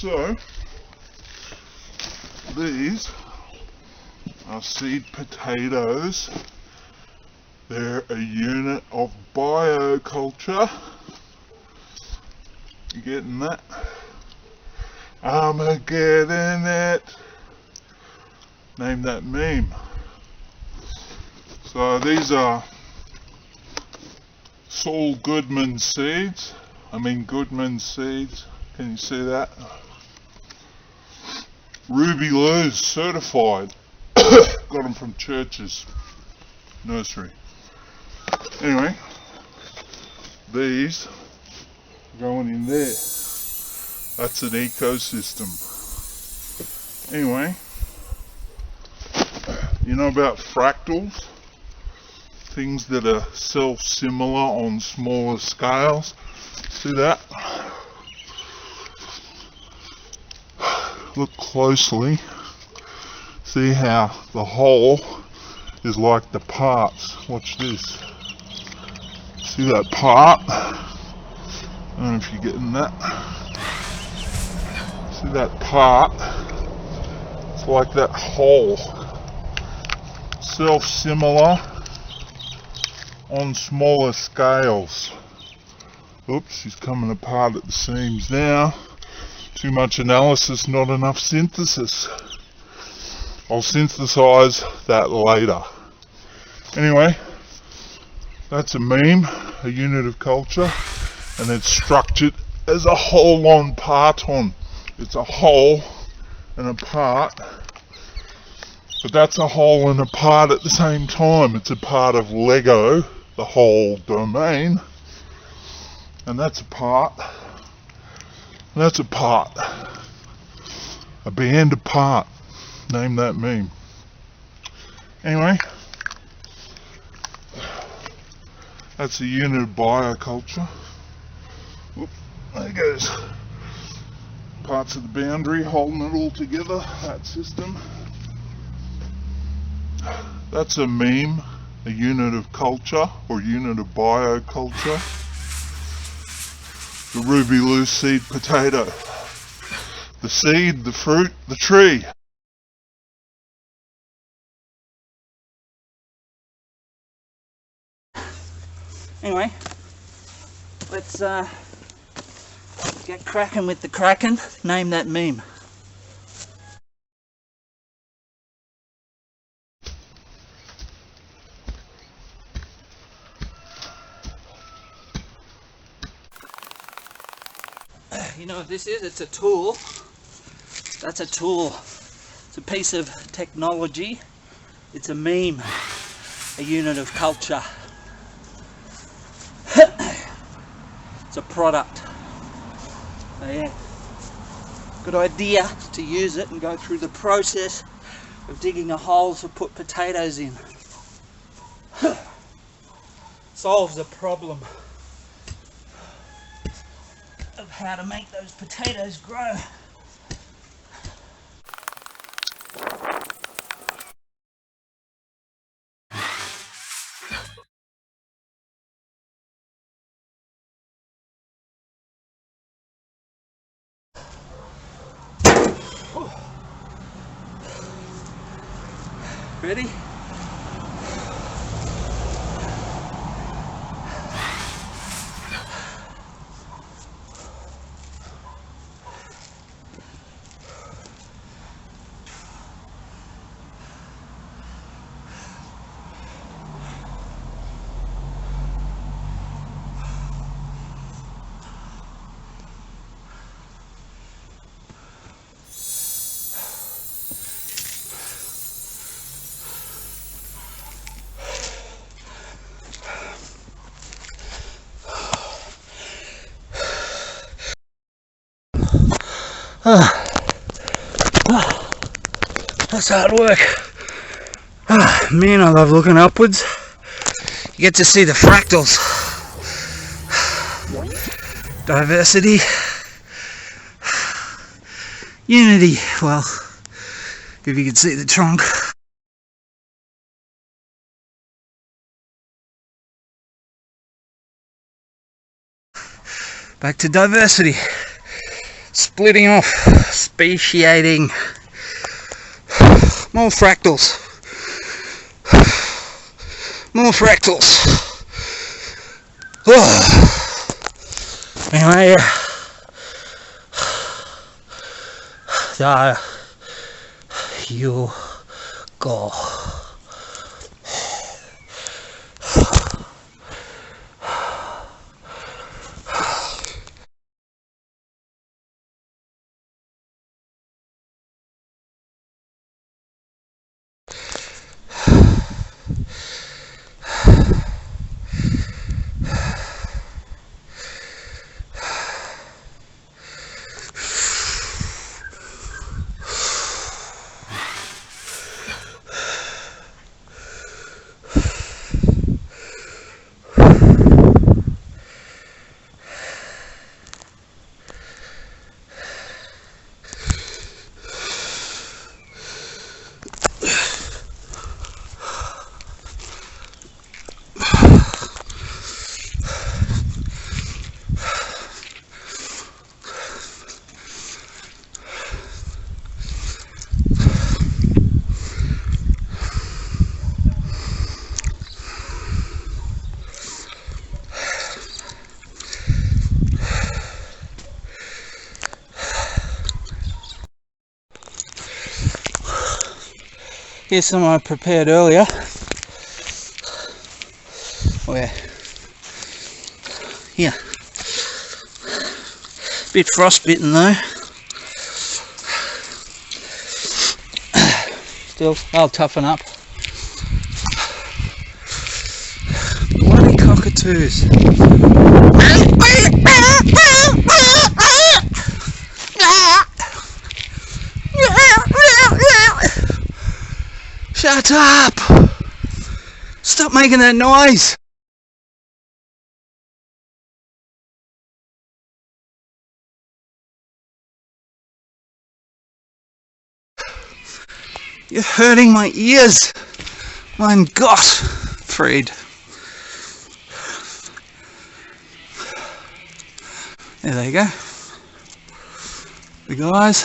So, these are seed potatoes. They're a unit of bioculture. You getting that? I'm getting it. Name that meme. So these are Saul Goodman seeds. Goodman seeds. Can you see that? Ruby Lou's certified. Got them from Church's nursery. Anyway, these are going in there. That's an ecosystem. Anyway, you know about fractals? Things that are self-similar on smaller scales. See that? Look closely. See how the whole is like the parts. Watch this. See that part? I don't know if you're getting that. See that part? It's like that whole. Self-similar on smaller scales. Oops, she's coming apart at the seams now. Too much analysis, not enough synthesis. I'll synthesize that later. Anyway, that's a meme, a unit of culture, and it's structured as a HOLON parton. It's a whole and a part, but that's a whole and a part at the same time. It's a part of Lego, the whole domain, and that's a part, and that's a part. A band apart. Name that meme. Anyway, that's a unit of bioculture. Whoop, there goes parts of the boundary holding it all together, that system. That's a meme, a unit of culture or unit of bioculture. The Ruby Lou seed potato. The seed, the fruit, the tree. Anyway, let's get cracking with the kraken. Name that meme. You know what this is? It's a tool. That's a tool. It's a piece of technology. It's a meme. A unit of culture. It's a product. So yeah, good idea to use it and go through the process of digging a hole to put potatoes in. Solves a problem of how to make those potatoes grow. Ready? That's hard work. Man, I love looking upwards. You get to see the fractals. Diversity. Unity. Well, if you can see the trunk. Back to diversity. splitting off, speciating. More fractals. More fractals. Anyway, there you go. Here's some I prepared earlier. Where? Here. Bit frostbitten though. Still, I'll toughen up. Bloody cockatoos. Shut up! Stop making that noise! You're hurting my ears! Mein Gott, Fred. There you go. The guys.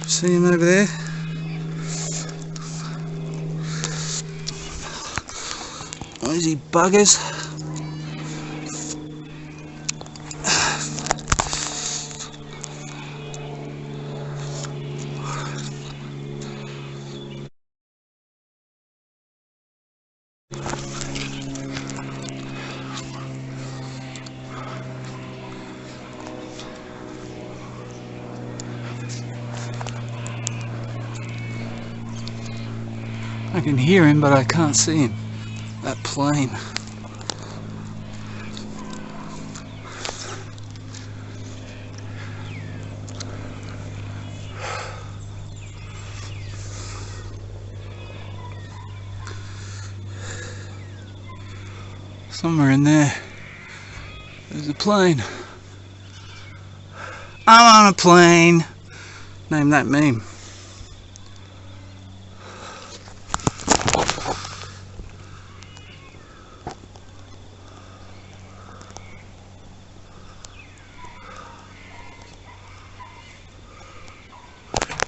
See him over there? Noisy buggers. I can hear him, but I can't see him. That plane. Somewhere in there, there's a plane. I'm on a plane. Name that meme.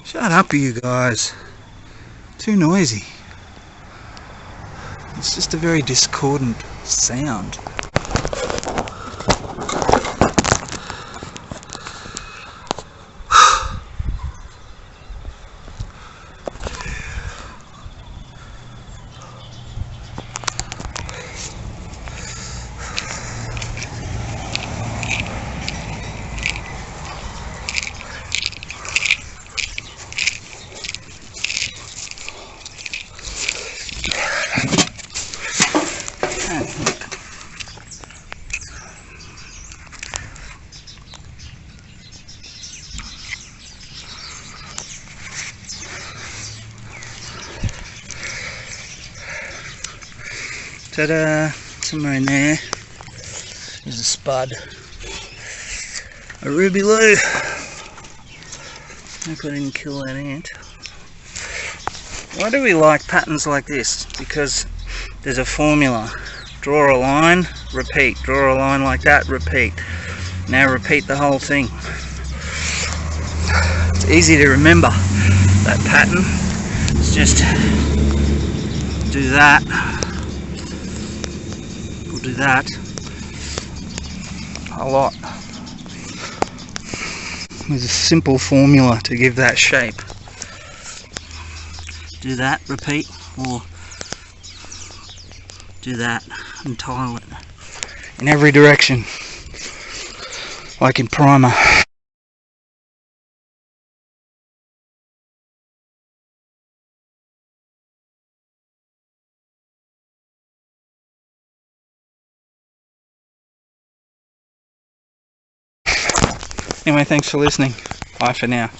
Shut up, you guys. Too noisy. It's just a very discordant sound. Ta-da! Somewhere in there is a spud. A ruby loo. Hope I didn't kill that ant. Why do we like patterns like this? Because there's a formula. Draw a line, repeat. Draw a line like that, repeat. Now repeat the whole thing. It's easy to remember that pattern. It's just do that. We'll do that a lot. There's a simple formula to give that shape. Do that, repeat, or do that and tile it in every direction, like in primer. Anyway, thanks for listening. Bye for now.